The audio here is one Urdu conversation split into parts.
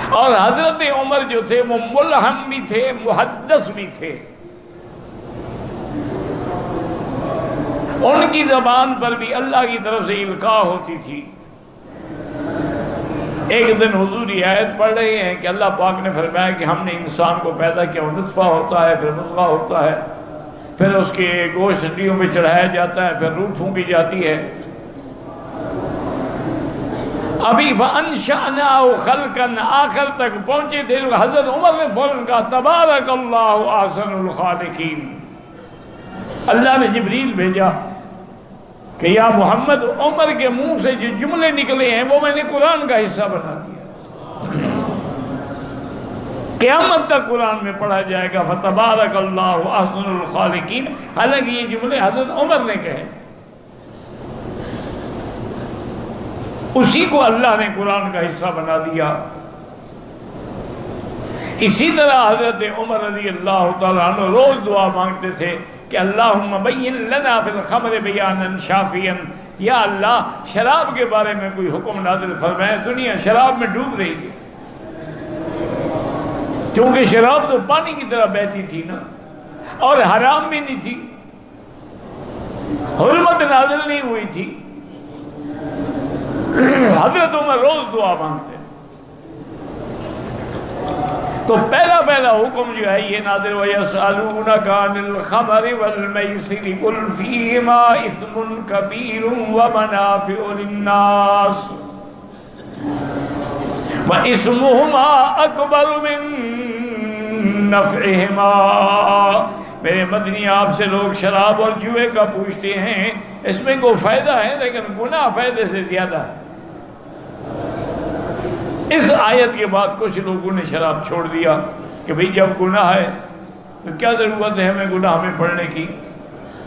اور حضرت عمر جو تھے وہ ملہم بھی تھے، محدث بھی تھے، ان کی زبان پر بھی اللہ کی طرف سے القاء ہوتی تھی۔ ایک دن حضور یہ آیت پڑھ رہے ہیں کہ اللہ پاک نے فرمایا کہ ہم نے انسان کو پیدا کیا، وہ نطفہ ہوتا ہے، پھر مضغہ ہوتا ہے، پھر اس کے گوشت ہڈیوں پہ چڑھایا جاتا ہے، پھر روح پھونکی جاتی ہے۔ ابھی فَأَنشَأْنَاهُ خَلْقًا آخر تک پہنچے تھے، حضرت عمر نے فوراً کہا تبارک اللہ احسن الخالقین۔ اللہ نے جبریل بھیجا کہ یا محمد، عمر کے منہ سے جو جملے نکلے ہیں وہ میں نے قرآن کا حصہ بنا دیا، قیامت تک قرآن میں پڑھا جائے گا فتبارک اللہ احسن الخالقین۔ حالانکہ یہ جملے حضرت عمر نے کہے، اسی کو اللہ نے قرآن کا حصہ بنا دیا۔ اسی طرح حضرت عمر رضی اللہ تعالیٰ عنہ روز دعا مانگتے تھے کہ اللہم بین لنا فی الخمر بیانا شافیا، یا اللہ شراب کے بارے میں کوئی حکم نازل فرمائے، دنیا شراب میں ڈوب رہی ہے، کیونکہ شراب تو پانی کی طرح بہتی تھی نا، اور حرام بھی نہیں تھی، حرمت نازل نہیں ہوئی تھی۔ حضرت عمر روز دعا مانگتے، تو پہلا حکم جو ہے یہ نازل ہوا یسألونک عن الخمر والمیسر قل فیہما اثم کبیر ومنافع للناس واسمہما اکبر من نفعہما۔ میرے مدنی آپ سے لوگ شراب اور جوئے کا پوچھتے ہیں، اس میں کوئی فائدہ ہے لیکن گناہ فائدے سے زیادہ ہے۔ اس آیت کے بعد کچھ لوگوں نے شراب چھوڑ دیا کہ بھئی جب گناہ ہے تو کیا ضرورت ہے ہمیں گناہ میں پڑھنے کی۔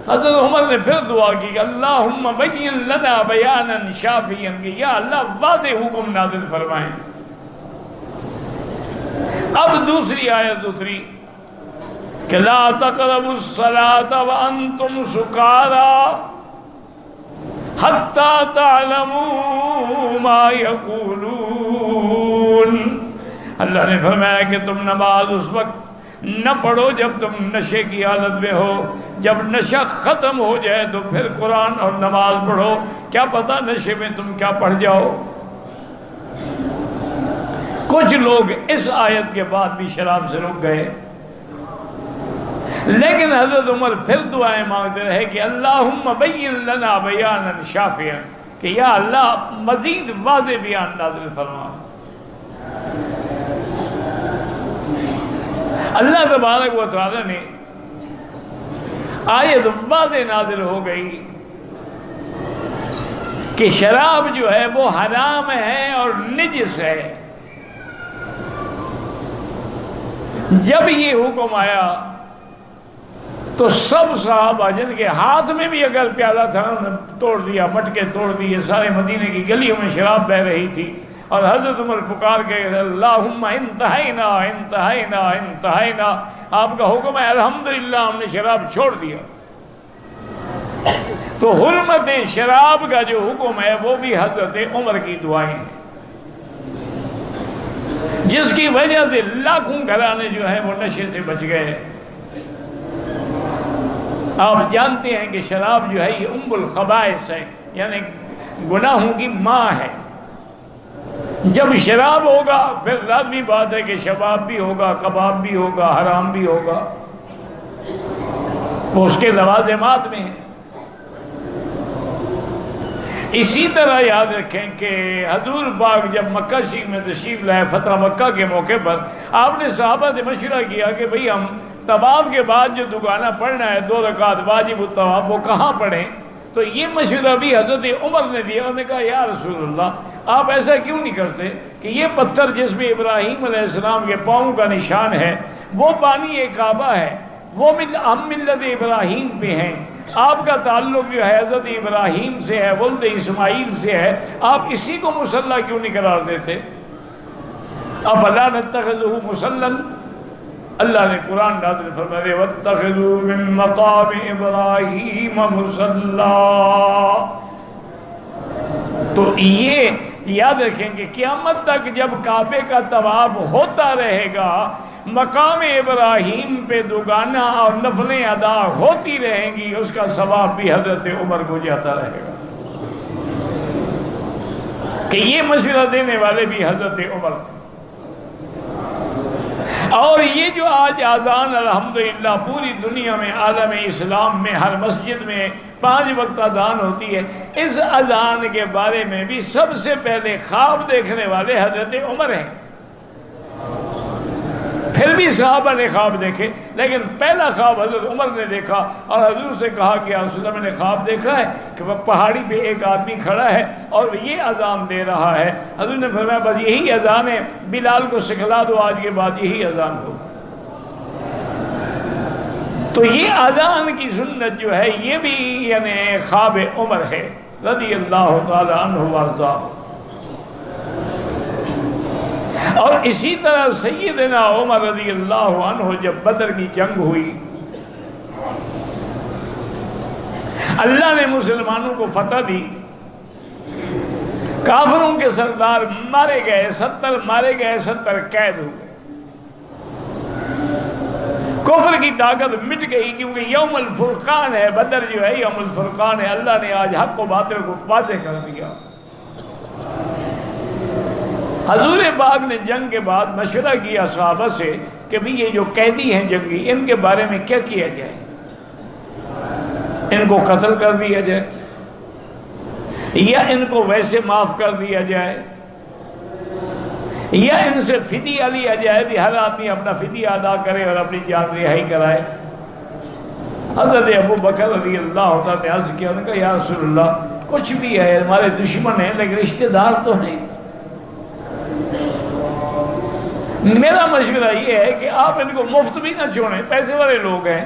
حضرت عمر نے پھر دعا کی کہ اللہم بین لنا بیانا شافیا، کہ یا اللہ واضح حکم نازل فرمائیں۔ اب دوسری آیت اتری کہ لا تقربوا الصلاة وانتم سکارى حتی تعلموا ما یقولون۔ اللہ نے فرمایا کہ تم نماز اس وقت نہ پڑھو جب تم نشے کی حالت میں ہو، جب نشہ ختم ہو جائے تو پھر قرآن اور نماز پڑھو، کیا پتہ نشے میں تم کیا پڑھ جاؤ۔ کچھ لوگ اس آیت کے بعد بھی شراب سے رک گئے، لیکن حضرت عمر پھر دعائیں مانگتے رہے کہ اللہم بین لنا بیانا شافیا، کہ یا اللہ مزید واضح بیان نازل فرما۔ اللہ تبارک و تعالی نے آیت واضح نازل ہو گئی کہ شراب جو ہے وہ حرام ہے اور نجس ہے۔ جب یہ حکم آیا تو سب صحابہ جن کے ہاتھ میں بھی اگر پیالہ تھا انہوں نے توڑ دیا، مٹکے توڑ دیے، سارے مدینے کی گلیوں میں شراب بہ رہی تھی، اور حضرت عمر پکار کے اللہم انتہینا انتہینا انتہینا، آپ کا حکم ہے الحمدللہ ہم نے شراب چھوڑ دیا۔ تو حرمت شراب کا جو حکم ہے وہ بھی حضرت عمر کی دعائیں ہیں، جس کی وجہ سے لاکھوں گھرانے جو ہیں وہ نشے سے بچ گئے۔ آپ جانتے ہیں کہ شراب جو ہے یہ ام الخبائث ہے، یعنی گناہوں کی ماں ہے۔ جب شراب ہوگا پھر لازمی بات ہے کہ شباب بھی ہوگا، کباب بھی ہوگا، حرام بھی ہوگا، وہ اس کے لوازمات میں ہیں۔ اسی طرح یاد رکھیں کہ حضور پاک جب مکہ شریف میں تشریف لائے فتح مکہ کے موقع پر، آپ نے صحابہ سے مشورہ کیا کہ بھئی ہم طواف کے بعد جو دگانہ پڑھنا ہے 2 رکعت واجب الطواف وہ کہاں پڑھیں؟ تو یہ مشورہ بھی حضرت عمر نے دیا۔ انہوں نے کہا یا رسول اللہ آپ ایسا کیوں نہیں کرتے کہ یہ پتھر جس میں ابراہیم علیہ السلام کے پاؤں کا نشان ہے، وہ پانی کعبہ ہے، وہ ہم ملت ابراہیم پہ ہیں، آپ کا تعلق جو ہے حضرت ابراہیم سے ہے، ولد اسماعیل سے ہے، آپ اسی کو مصلی کیوں نہیں قرار دیتے؟ افلا نتخذہ مصلی، اللہ نے قرآن نازل فرمایا واتخذوا من مقام ابراہیم مصلی۔ تو یہ یاد رکھیں کہ قیامت تک جب کعبے کا طواف ہوتا رہے گا، مقام ابراہیم پہ دوگانہ اور نفلیں ادا ہوتی رہیں گی، اس کا ثواب بھی حضرت عمر کو جاتا رہے گا۔ کہ یہ مشورہ دینے والے بھی حضرت عمر تھے۔ اور یہ جو آج اذان الحمدللہ پوری دنیا میں، عالم اسلام میں، ہر مسجد میں 5 وقت اذان ہوتی ہے، اس اذان کے بارے میں بھی سب سے پہلے خواب دیکھنے والے حضرت عمر ہیں۔ پھر بھی صحابہ نے خواب دیکھے، لیکن پہلا خواب حضرت عمر نے دیکھا اور حضور سے کہا کہ یا رسول اللہ میں نے خواب دیکھا ہے کہ وہ پہاڑی پہ ایک آدمی کھڑا ہے اور یہ اذان دے رہا ہے۔ حضور نے فرمایا بس یہی اذان ہے، بلال کو سکھلا دو، آج کے بعد یہی اذان ہوگا۔ تو یہ اذان کی سنت جو ہے یہ بھی یعنی خواب عمر ہے رضی اللہ تعالی عنہ وارضاہ۔ اور اسی طرح سیدنا عمر رضی اللہ عنہ جب بدر کی جنگ ہوئی، اللہ نے مسلمانوں کو فتح دی، کافروں کے سردار مارے گئے، 70 مارے گئے، 70 قید ہوئے، کفر کی طاقت مٹ گئی، کیونکہ یوم الفرقان ہے، بدر جو ہے یوم الفرقان ہے، اللہ نے آج حق و باطل کو واضح کر دیا۔ حضور پاک نے جنگ کے بعد مشورہ کیا صحابہ سے کہ بھی یہ جو قیدی ہیں جنگی، ان کے بارے میں کیا کیا جائے؟ ان کو قتل کر دیا جائے یا ان کو ویسے معاف کر دیا جائے یا ان سے فدیہ لیا جائے، بھی ہر آدمی اپنا فدیہ ادا کرے اور اپنی جان رہائی کرائے۔ حضرت ابو بکر رضی اللہ عنہ نے عرض کیا، انہوں نے کہا یا رسول اللہ کچھ بھی ہے، ہمارے دشمن ہیں لیکن رشتہ دار تو ہیں، میرا مشورہ یہ ہے کہ آپ ان کو مفت بھی نہ چھوڑیں، پیسے والے لوگ ہیں،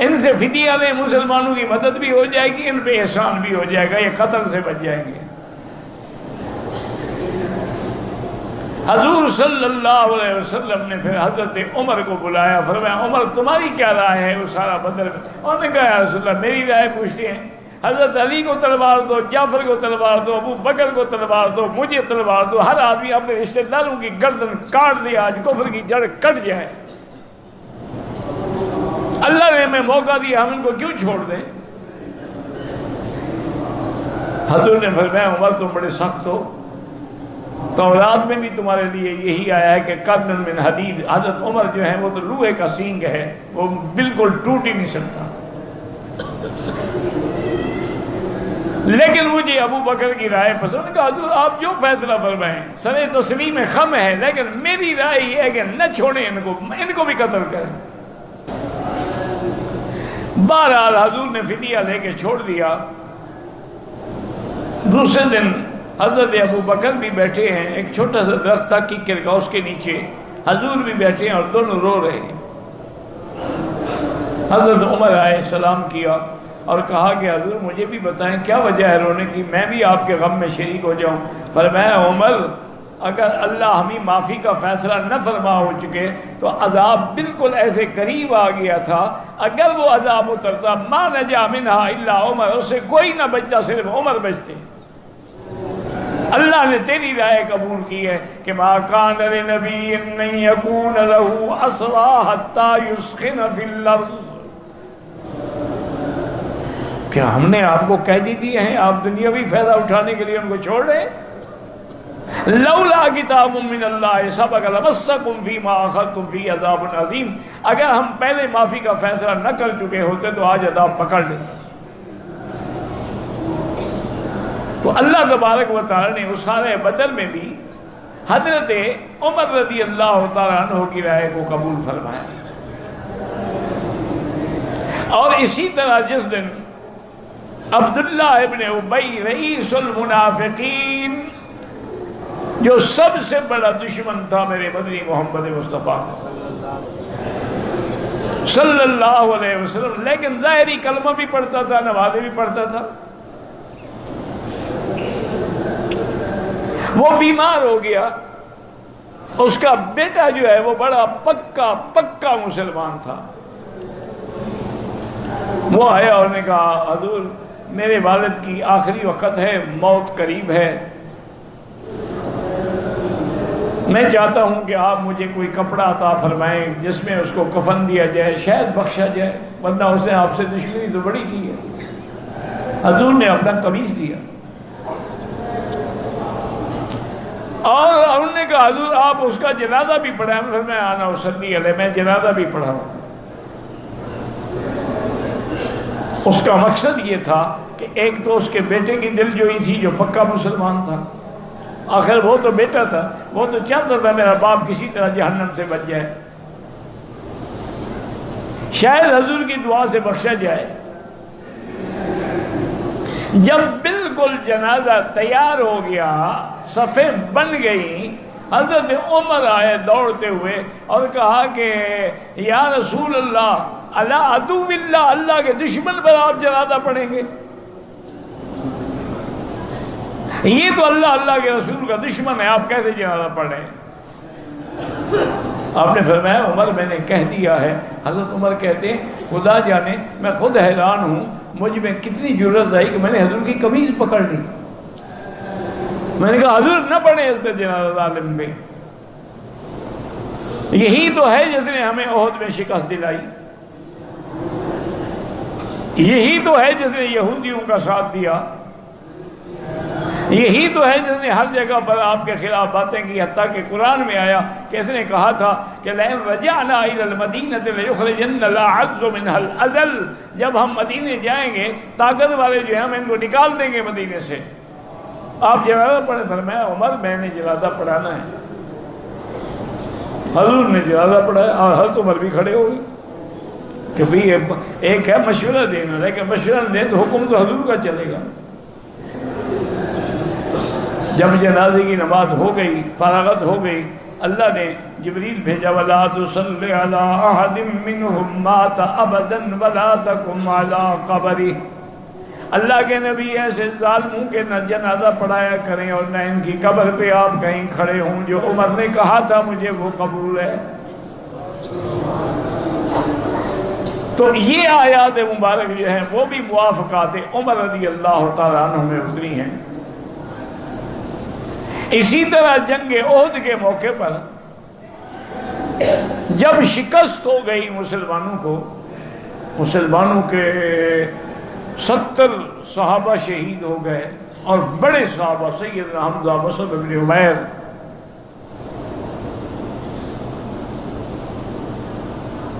ان سے فدیہ لیں، مسلمانوں کی مدد بھی ہو جائے گی، ان پہ احسان بھی ہو جائے گا، یہ قتل سے بچ جائیں گے۔ حضور صلی اللہ علیہ وسلم نے پھر حضرت عمر کو بلایا، فرمایا عمر تمہاری کیا رائے ہے اس سارا بدر میں؟ انہوں نے کہا یا رسول اللہ میری رائے پوچھتے ہیں، حضرت علی کو تلوار دو، جعفر کو تلوار دو، ابو بکر کو تلوار دو، مجھے تلوار دو، ہر آدمی اپنے رشتہ داروں کی گردن کاٹ دے، آج کفر کی جڑ کٹ جائے۔ اللہ نے ہمیں موقع دیا، ہم ان کو کیوں چھوڑ دیں؟ حضور نے فرمایا عمر تم بڑے سخت ہو، تورات میں بھی تمہارے لیے یہی آیا ہے کہ قرن من حدید، حضرت عمر جو ہے وہ تو لوہے کا سینگ ہے، وہ بالکل ٹوٹ ہی نہیں سکتا۔ لیکن مجھے ابو بکر کی رائے پسند، کہا حضور آپ جو فیصلہ فرمائیں، سر تسلیم خم ہے، لیکن میری رائے یہ ہے کہ نہ چھوڑیں ان کو بھی قتل کریں۔ بہرحال حضور نے فدیہ لے کے چھوڑ دیا۔ دوسرے دن حضرت ابو بکر بھی بیٹھے ہیں، ایک چھوٹا سا درخت تھا کیکر کا، اس کے نیچے حضور بھی بیٹھے ہیں اور دونوں رو رہے ہیں۔ حضرت عمر آئے، سلام کیا اور کہا کہ حضور مجھے بھی بتائیں کیا وجہ ہے رونے کی، میں بھی آپ کے غم میں شریک ہو جاؤں۔ فرمایا عمر اگر اللہ ہمیں معافی کا فیصلہ نہ فرما ہو چکے تو عذاب بالکل ایسے قریب آ گیا تھا، اگر وہ عذاب اترتا ما نجا منہا الا عمر، اس سے کوئی نہ بچتا، صرف عمر بچتے۔ اللہ نے تیری رائے قبول کی ہے کہ ما کان لنبی ان یکون له اسری حتی یسخن فی الارض، کیا ہم نے آپ کو قیدی دیے ہیں، آپ دنیاوی فائدہ اٹھانے کے لیے ان کو چھوڑ رہے؟ لولا کتاب من اللہ سبق لمسکم فیما اخذتم فی عذاب عظیم، اگر ہم پہلے معافی کا فیصلہ نہ کر چکے ہوتے تو آج عذاب پکڑ لیتے۔ تو اللہ تبارک و تعالی نے اس سارے بدر میں بھی حضرت عمر رضی اللہ تعالیٰ عنہ کی رائے کو قبول فرمایا۔ اور اسی طرح جس دن عبداللہ ابن ابی رئیس المنافقین، جو سب سے بڑا دشمن تھا میرے مدنی محمد مصطفیٰ صلی اللہ علیہ وسلم، لیکن ظاہری کلمہ بھی پڑھتا تھا، نمازیں بھی پڑھتا تھا، وہ بیمار ہو گیا۔ اس کا بیٹا جو ہے وہ بڑا پکا مسلمان تھا، وہ آیا اور نے کہا حضور میرے والد کی آخری وقت ہے، موت قریب ہے، میں چاہتا ہوں کہ آپ مجھے کوئی کپڑا عطا فرمائیں جس میں اس کو کفن دیا جائے، شاید بخشا جائے، ورنہ اس نے آپ سے دشمنی تو بڑی کی ہے۔ حضور نے اپنا قمیص دیا اور انہوں نے کہا حضور آپ اس کا جنازہ بھی پڑھائیں۔ میں آنا وصلی علیہ، میں جنازہ بھی پڑھاؤں۔ اس کا مقصد یہ تھا کہ ایک تو اس کے بیٹے کی دل جوئی تھی جو پکا مسلمان تھا، آخر وہ تو بیٹا تھا، وہ تو چاہتا تھا میرا باپ کسی طرح جہنم سے بچ جائے، شاید حضور کی دعا سے بخشا جائے۔ جب بالکل جنازہ تیار ہو گیا، صفیں بن گئی، حضرت عمر آئے دوڑتے ہوئے اور کہا کہ یا رسول اللہ، الا عدو اللہ، اللہ کے دشمن پر آپ جنازہ پڑھیں گے؟ یہ تو اللہ کے رسول کا دشمن ہے، آپ کیسے جنازہ پڑھ رہے ہیں؟ آپ نے فرمایا عمر میں نے کہہ دیا ہے۔ حضرت عمر کہتے ہیں خدا جانے میں خود حیران ہوں، مجھ میں کتنی جرأت آئی کہ میں نے حضور کی قمیض پکڑ لی۔ میں نے کہا حضور نہ پڑھیں اس پہ جنازہ ظالم پہ، یہی تو ہے جس نے ہمیں احد میں شکست دلائی، یہی تو ہے جس نے یہودیوں کا ساتھ دیا، یہی تو ہے جس نے ہر جگہ پر آپ کے خلاف باتیں کی، حتیٰ کہ قرآن میں آیا کہ اس نے کہا تھا کہ لَإِن رَجَعْنَا إِلَى الْمَدِينَةِ لَيُخْرِجَنَّ الْأَعَزُّ مِنْهَا الْأَذَلَّ، جب ہم مدینے جائیں گے طاقت والے جو ہیں ہم ان کو نکال دیں گے مدینے سے۔ آپ جنازہ پڑھیں۔ فرمایا عمر میں نے جنازہ پڑھانا ہے۔ حضور نے جنازہ پڑھایا اور حضرت عمر بھی کھڑے ہو گئے کہ بھئی ایک ہے مشورہ دینا، لیکن مشورہ دیں تو حکم تو حضور کا چلے گا۔ جب جنازے کی نماز ہو گئی، فراغت ہو گئی، اللہ نے جبریل بھیجا وَلَا تُصَلِّ عَلَىٰ أَحَدٍ مِّنْهُمْ مَاتَ أَبَدًا وَلَا تَقُمْ عَلَىٰ قَبْرِهِ، اللہ کے نبی ایسے ظالموں کے نہ جنازہ پڑھایا کریں اور نہ ان کی قبر پہ آپ کہیں کھڑے ہوں، جو عمر نے کہا تھا مجھے وہ قبول ہے۔ تو یہ آیات مبارک جو ہیں وہ بھی موافقات عمر رضی اللہ تعالیٰ عنہ میں اتری ہیں۔ اسی طرح جنگ احد کے موقع پر جب شکست ہو گئی مسلمانوں کو، مسلمانوں کے 70 صحابہ شہید ہو گئے اور بڑے صحابہ سیدنا حمزہ، مصعب بن عمیر،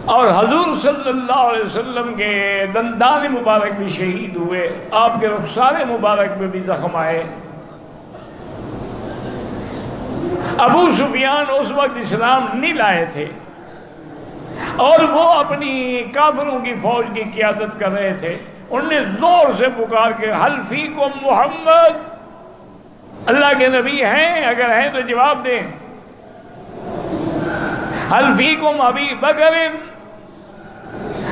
اور حضور صلی اللہ علیہ وسلم کے دندان مبارک بھی شہید ہوئے، آپ کے رخسار مبارک میں بھی زخم آئے۔ ابو سفیان اس وقت اسلام نہیں لائے تھے اور وہ اپنی کافروں کی فوج کی قیادت کر رہے تھے۔ انہوں نے زور سے پکار کے حل فیکم محمد، اللہ کے نبی ہیں؟ اگر ہیں تو جواب دیں۔ حل فیکم ابی بکر،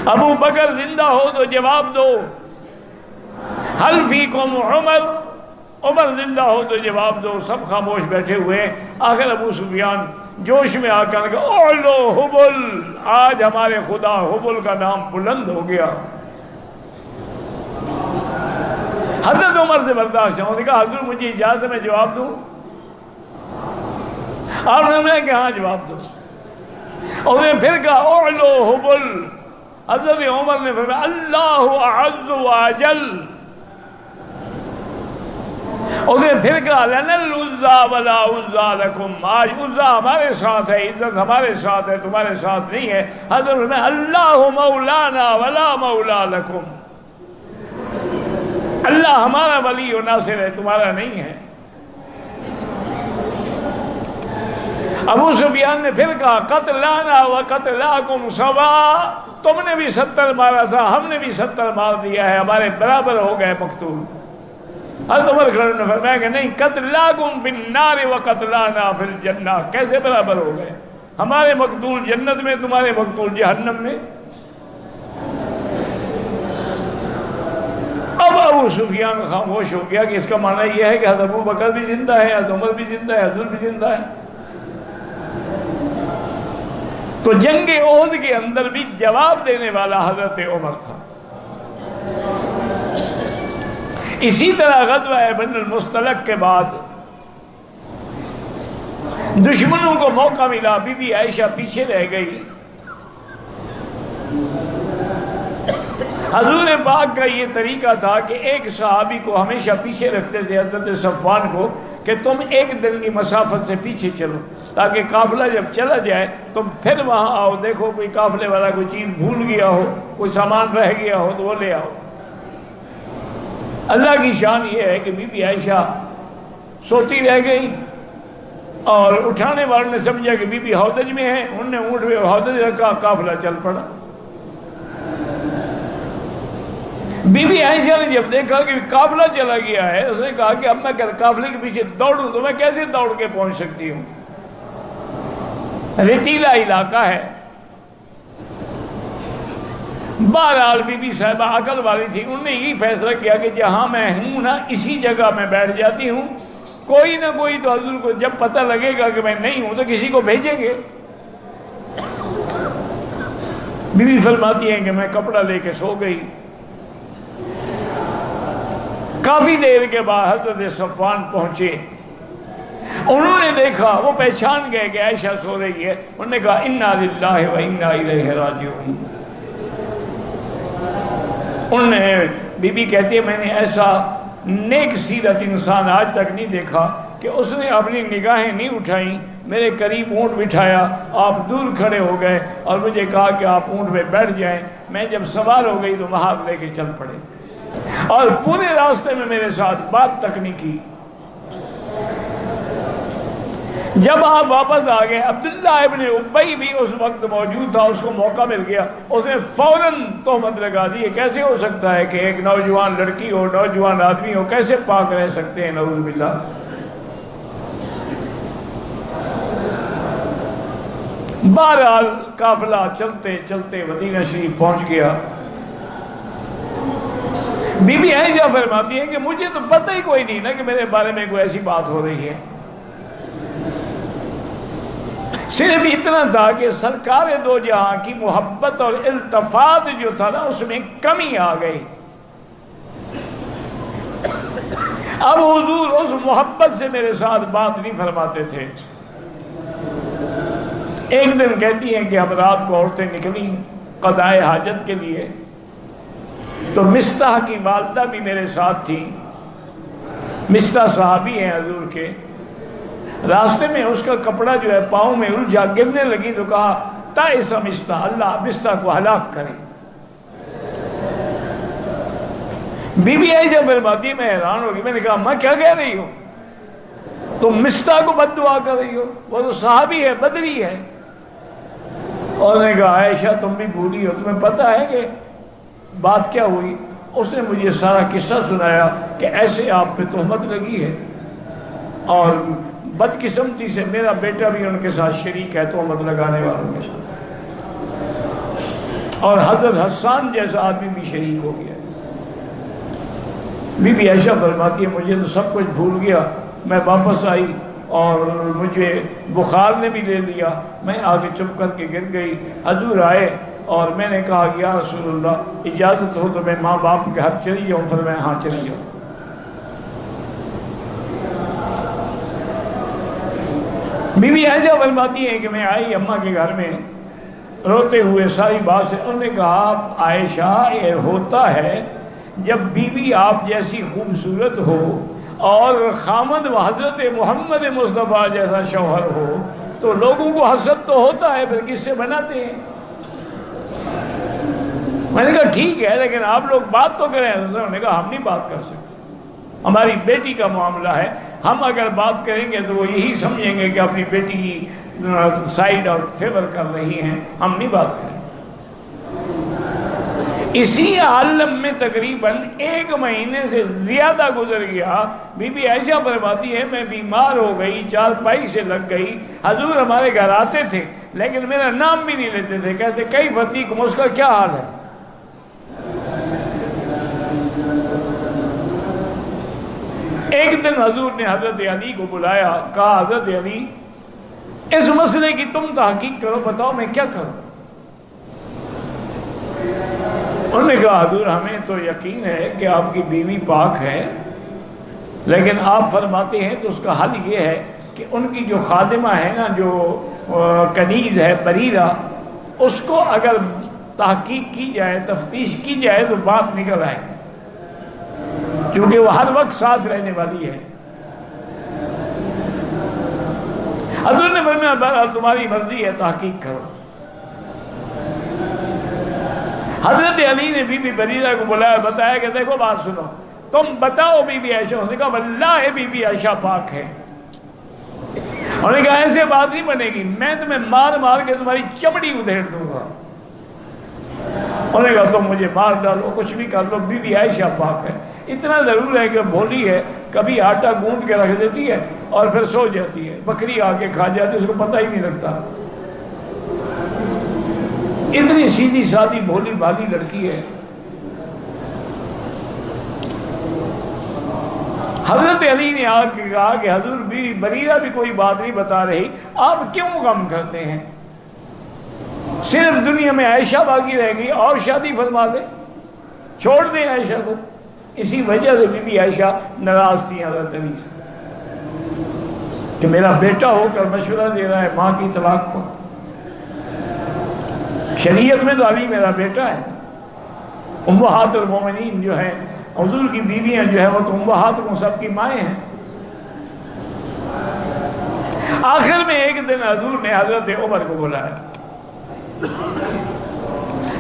ابو بکر زندہ ہو تو جواب دو۔ حل فیکم عمر، عمر زندہ ہو تو جواب دو۔ سب خاموش بیٹھے ہوئے۔ آخر ابو سفیان جوش میں آ کر کہا اعلو حبل، آج ہمارے خدا حبل کا نام بلند ہو گیا۔ حضرت عمر سے برداشت ہے، انہوں نے کہا حضور مجھے اجازت ہے میں جواب دوں؟ اور انہوں نے کہا ہاں جواب دو۔ انہوں نے پھر کہا اعلو حبل۔ حضرت عمر نے فرمایا اللہ اعز و اجل۔ انہوں نے پھر کہا لنا العزا ولا عزا لکم، آج عزا ہمارے ساتھ ہے، عزت ہمارے ساتھ ہے، تمہارے ساتھ نہیں ہے۔ حضرت نے اللہ مولانا ولا مولا لکم، اللہ ہمارا ولی و ناصر ہے، تمہارا نہیں ہے۔ ابو سفیان نے پھر کہا قتلانا و قتلاکم سوا، تم نے بھی 70 مارا تھا، ہم نے بھی 70 مار دیا ہے، ہمارے برابر ہو گئے مقتول۔ حضرت عمر کھڑے نے فرمایا کہ نہیں، قتلاکم فی النار و قتلانا فی الجنہ، کیسے برابر ہو گئے؟ ہمارے مقتول جنت میں، تمہارے مقتول جہنم میں۔ اب ابو سفیان خاموش ہو گیا کہ اس کا معنی یہ ہے کہ حضرت ابو بکر بھی زندہ ہے، حضرت عمر بھی زندہ ہے، حضور بھی زندہ ہے۔ تو جنگ احد کے اندر بھی جواب دینے والا حضرت عمر تھا۔ اسی طرح غزوہ بن المصطلق کے بعد دشمنوں کو موقع ملا، بی بی عائشہ پیچھے رہ گئی۔ حضور پاک کا یہ طریقہ تھا کہ ایک صحابی کو ہمیشہ پیچھے رکھتے تھے، حضرت صفوان کو، کہ تم ایک دن کی مسافت سے پیچھے چلو، تاکہ قافلہ جب چلا جائے تم پھر وہاں آؤ، دیکھو کوئی قافلے والا کوئی چیز بھول گیا ہو، کوئی سامان رہ گیا ہو تو وہ لے آؤ۔ اللہ کی شان یہ ہے کہ بی بی عائشہ سوتی رہ گئی، اور اٹھانے والے نے سمجھا کہ بی بی ہودج میں ہے، انہوں نے اونٹ میں ہودج رکھا، قافلہ چل پڑا۔ بی بی عائشہ نے جب دیکھا کہ قافلہ چلا گیا ہے، اس نے کہا کہ اب میں قافلے کے پیچھے دوڑوں تو میں کیسے دوڑ کے پہنچ سکتی ہوں، ریتیلا علاقہ ہے۔ بہرحال بی بی صاحبہ عقل والی تھی، انہوں نے یہ فیصلہ کیا کہ جہاں میں ہوں نا اسی جگہ میں بیٹھ جاتی ہوں، کوئی نہ کوئی تو حضور کو جب پتہ لگے گا کہ میں نہیں ہوں تو کسی کو بھیجیں گے۔ بی بی فرماتی ہیں کہ میں کپڑا لے کے سو گئی۔ کافی دیر کے بعد حضرت صفوان پہنچے، انہوں نے دیکھا، وہ پہچان گئے کہ عائشہ سو رہی ہے، انہوں نے کہا انا للہ و انا الیہ راجعون۔ انہوں نے، بی بی کہتی ہے میں نے ایسا نیک سیرت انسان آج تک نہیں دیکھا کہ اس نے اپنی نگاہیں نہیں اٹھائیں، میرے قریب اونٹ بٹھایا، آپ دور کھڑے ہو گئے اور مجھے کہا کہ آپ اونٹ پہ بیٹھ جائیں، میں جب سوار ہو گئی تو وہاں لے کے چل پڑے، اور پورے راستے میں میرے ساتھ بات تک نہیں کی۔ جب آپ واپس آ گئے، عبداللہ ابن ابی بھی اس وقت موجود تھا، اس کو موقع مل گیا، اس نے فوراً تہمت لگا دی، کیسے ہو سکتا ہے کہ ایک نوجوان لڑکی ہو، نوجوان آدمی ہو، کیسے پاک رہ سکتے ہیں، نعوذ باللہ۔ بہرحال قافلہ چلتے چلتے مدینہ شریف پہنچ گیا۔ بی بی عائشہ فرماتی ہے کہ مجھے تو پتہ ہی کوئی نہیں نا کہ میرے بارے میں کوئی ایسی بات ہو رہی ہے، صرف اتنا تھا کہ سرکار دو جہاں کی محبت اور التفات جو تھا نا اس میں کمی آ گئی۔ اب حضور اس محبت سے میرے ساتھ بات نہیں فرماتے تھے۔ ایک دن کہتی ہیں کہ اب رات کو عورتیں نکلی قضائے حاجت کے لیے، تو مستح کی والدہ بھی میرے ساتھ تھی۔ مستح صحابی ہیں حضور کے۔ راستے میں اس کا کپڑا جو ہے پاؤں میں الجھا، گرنے لگی تو کہا تائس مستح، اللہ مستح کو ہلاک کرے۔ بی بی عائشہ فرماتی ہے میں حیران ہوگی، میں نے کہا ماں کیا کہہ رہی ہو، تم مستح کو بد دعا کر رہی ہو، وہ تو صحابی ہے، بدری ہے۔ اور نے کہا عائشہ تم بھی بھولی ہو، تمہیں پتہ ہے کہ بات کیا ہوئی؟ اس نے مجھے سارا قصہ سنایا کہ ایسے آپ پہ تہمت لگی ہے، اور بدقسمتی سے میرا بیٹا بھی ان کے ساتھ شریک ہے تہمت لگانے والوں کے ساتھ، اور حضرت حسان جیسا آدمی بھی شریک ہو گیا۔ بی بی عائشہ فرماتی ہے مجھے تو سب کچھ بھول گیا، میں واپس آئی اور مجھے بخار نے بھی لے لیا، میں آگے چپ کر کے گر گئی۔ حضور آئے اور میں نے کہا یا رسول اللہ اجازت ہو تو میں ماں باپ کے گھر چلی جاؤں؟ فرمایا ہاں چلی جاؤ۔ بی بی عائشہ فرماتی ہے کہ میں آئی اماں کے گھر میں روتے ہوئے ساری بات سے، انہوں نے کہا عائشہ یہ ہوتا ہے جب بیوی آپ جیسی خوبصورت ہو اور خامد و حضرت محمد مصطفیٰ جیسا شوہر ہو تو لوگوں کو حسد تو ہوتا ہے، پھر کس سے بناتے ہیں؟ میں نے کہا ٹھیک ہے لیکن آپ لوگ بات تو کریں۔ انہوں نے کہا ہم نہیں بات کر سکتے، ہماری بیٹی کا معاملہ ہے، ہم اگر بات کریں گے تو وہ یہی سمجھیں گے کہ اپنی بیٹی کی سائیڈ اور فیور کر رہی ہیں، ہم نہیں بات کریں۔ اسی عالم میں تقریباً 1 مہینے سے زیادہ گزر گیا۔ بی بی عائشہ فرماتی ہے میں بیمار ہو گئی، چارپائی سے لگ گئی، حضور ہمارے گھر آتے تھے لیکن میرا نام بھی نہیں لیتے تھے، کہتے کئی فتیق اس کا کیا حال ہے؟ ایک دن حضور نے حضرت علی کو بلایا، کہا حضرت علی اس مسئلے کی تم تحقیق کرو، بتاؤ میں کیا کروں؟ انہوں نے کہا حضور ہمیں تو یقین ہے کہ آپ کی بیوی پاک ہے، لیکن آپ فرماتے ہیں تو اس کا حل یہ ہے کہ ان کی جو خادمہ ہے نا، جو کنیز ہے بریرہ، اس کو اگر تحقیق کی جائے، تفتیش کی جائے تو بات نکل آئے گی، کیونکہ وہ ہر وقت ساتھ رہنے والی ہے۔ حضور نے فرمایا بہرحال تمہاری مرضی ہے، تحقیق کرو۔ حضرت علی نے بی بی بریرہ کو بلایا، بتایا کہ دیکھو بات سنو، تم بتاؤ بی بی عائشہ۔ اس نے کہا واللہ بی بی عائشہ پاک ہے۔ انہوں نے کہا ایسے بات نہیں بنے گی، میں تمہیں مار مار کے تمہاری چمڑی ادھیڑ دوں گا۔ انہوں نے کہا تم مجھے مار ڈالو، کچھ بھی کر لو، بی بی عائشہ پاک ہے۔ اتنا ضرور ہے کہ بھولی ہے، کبھی آٹا گوندھ کے رکھ دیتی ہے اور پھر سو جاتی ہے، بکری آ کے کھا جاتی ہے، اس کو پتہ ہی نہیں لگتا۔ اتنی سیدھی سادھی بھولی بھالی لڑکی ہے۔ حضرت علی نے آ کے کہا کہ حضور بھی بریرہ بھی کوئی بات نہیں بتا رہی، آپ کیوں غم کرتے ہیں؟ صرف دنیا میں عائشہ باقی رہ گئی، اور شادی فرما دیں، چھوڑ دیں عائشہ کو۔ اسی وجہ سے بی بی عائشہ ناراض تھی حضرت علی سے کہ میرا بیٹا ہو کر مشورہ دے رہا ہے ماں کی طلاق کو۔ شریعت میں تو علی میرا بیٹا ہے۔ امہات المومنین جو ہیں، حضور کی بیویاں جو ہیں، وہ تو امہات کو سب کی مائیں ہیں۔ آخر میں ایک دن حضور نے حضرت عمر کو بلایا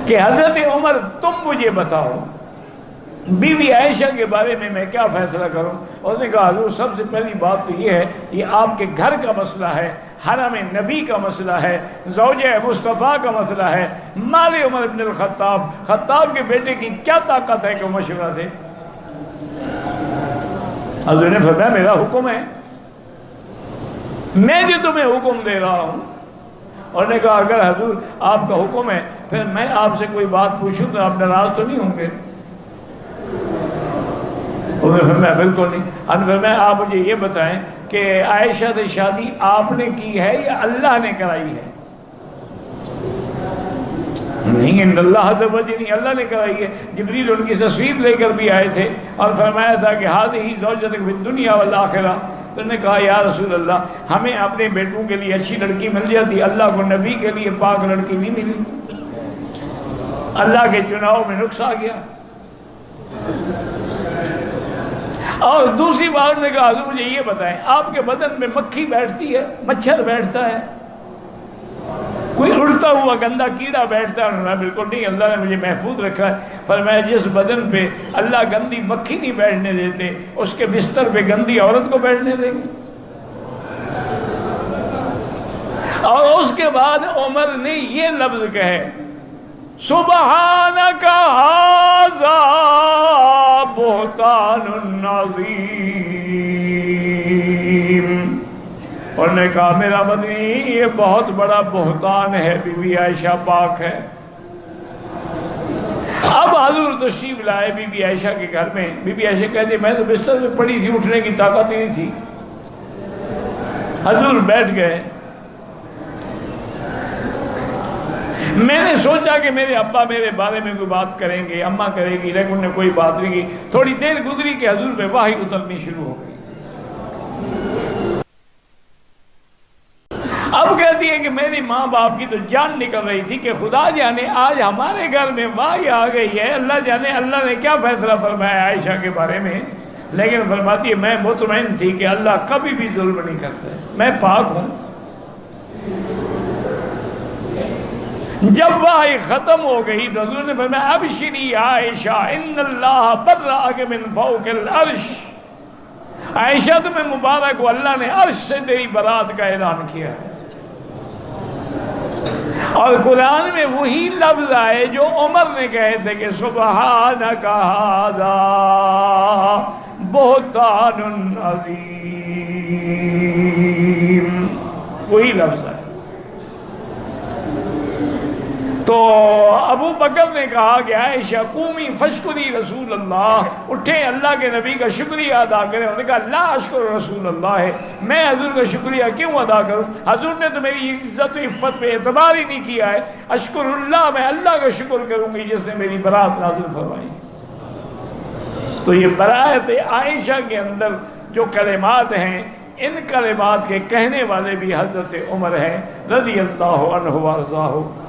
کہ حضرت عمر تم مجھے بتاؤ بی بی عائشہ کے بارے میں میں کیا فیصلہ کروں۔ اس نے کہا حضور سب سے پہلی بات تو یہ ہے، یہ آپ کے گھر کا مسئلہ ہے، حرم نبی کا مسئلہ ہے، زوجہ مصطفیٰ کا مسئلہ ہے، مال عمر بن الخطاب، خطاب کے بیٹے کی کیا طاقت ہے کہ وہ مشورہ دے۔ حضور نے فرمایا میرا حکم ہے، میں جو تمہیں حکم دے رہا ہوں۔ اور نے کہا اگر حضور آپ کا حکم ہے پھر میں آپ سے کوئی بات پوچھوں تو آپ ناراض تو نہیں ہوں گے؟ انہوں نے فرمایا بالکل نہیں۔ انہوں نے فرمایا آپ مجھے یہ بتائیں کہ عائشہ سے شادی آپ نے کی ہے یا اللہ نے کرائی ہے؟ نہیں، ان اللہ نہیں، اللہ نے کرائی ہے۔ جبریل ان کی تصویر لے کر بھی آئے تھے اور فرمایا تھا کہ ہذہ زوجتک فی الدنیا والآخرہ۔ تو انہوں نے کہا یا رسول اللہ ہمیں اپنے بیٹوں کے لیے اچھی لڑکی مل جاتی، اللہ کو نبی کے لیے پاک لڑکی نہیں ملی، اللہ کے چناؤ میں نقص آ گیا۔ اور دوسری بات نے کہا حضور مجھے یہ بتائیں آپ کے بدن میں مکھی بیٹھتی ہے، مچھر بیٹھتا ہے، کوئی اڑتا ہوا گندا کیڑا بیٹھتا ہے؟ انہوں نے بالکل نہیں، اللہ نے مجھے محفوظ رکھا ہے۔ فرمایا جس بدن پہ اللہ گندی مکھی نہیں بیٹھنے دیتے اس کے بستر پہ گندی عورت کو بیٹھنے دیں گے؟ اور اس کے بعد عمر نے یہ لفظ کہے سبحانک ھذا بہتان عظیم۔ اور نے کہا میرا مدنی یہ بہت بڑا بہتان ہے، بی بی عائشہ پاک ہے۔ اب حضور تشریف لائے بی بی عائشہ کے گھر میں۔ بی بی عائشہ کہتے میں تو بستر میں پڑی تھی، اٹھنے کی طاقت ہی نہیں تھی۔ حضور بیٹھ گئے۔ میں نے سوچا کہ میرے ابا میرے بارے میں کوئی بات کریں گے، اماں کرے گی، لیکن انہوں نے کوئی بات نہیں کی۔ تھوڑی دیر گزری کہ حضور پہ وحی اترنی شروع ہو گئی۔ اب کہتی ہے کہ میری ماں باپ کی تو جان نکل رہی تھی کہ خدا جانے آج ہمارے گھر میں وحی آ گئی ہے، اللہ جانے اللہ نے کیا فیصلہ فرمایا عائشہ کے بارے میں۔ لیکن فرماتی ہے میں مطمئن تھی کہ اللہ کبھی بھی ظلم نہیں کرتا ہے، میں پاک ہوں۔ جب وحی ختم ہو گئی تو حضور نے فرمایا ابشری عائشہ ان اللہ برأک من فوق العرش۔ عائشہ تمہیں مبارک ہو، اللہ نے عرش سے تیری برات کا اعلان کیا ہے۔ اور قرآن میں وہی لفظ آئے جو عمر نے کہے تھے کہ سبحانک ھذا بہتان عظیم، وہی لفظ آئے۔ تو ابو بکر نے کہا کہ عائشہ قومی فشکری رسول اللہ، اٹھیں اللہ کے نبی کا شکریہ ادا کریں۔ انہوں نے کہا لا اشکر رسول اللہ ہے، میں حضور کا شکریہ کیوں ادا کروں؟ حضور نے تو میری عزت و عفت پہ اعتبار ہی نہیں کیا ہے۔ اشکر اللہ، میں اللہ کا شکر کروں گی جس نے میری برات نازل فرمائی۔ تو یہ برات عائشہ کے اندر جو کلمات ہیں ان کلمات کے کہنے والے بھی حضرت عمر ہیں رضی اللہ عنہ وارضاہ۔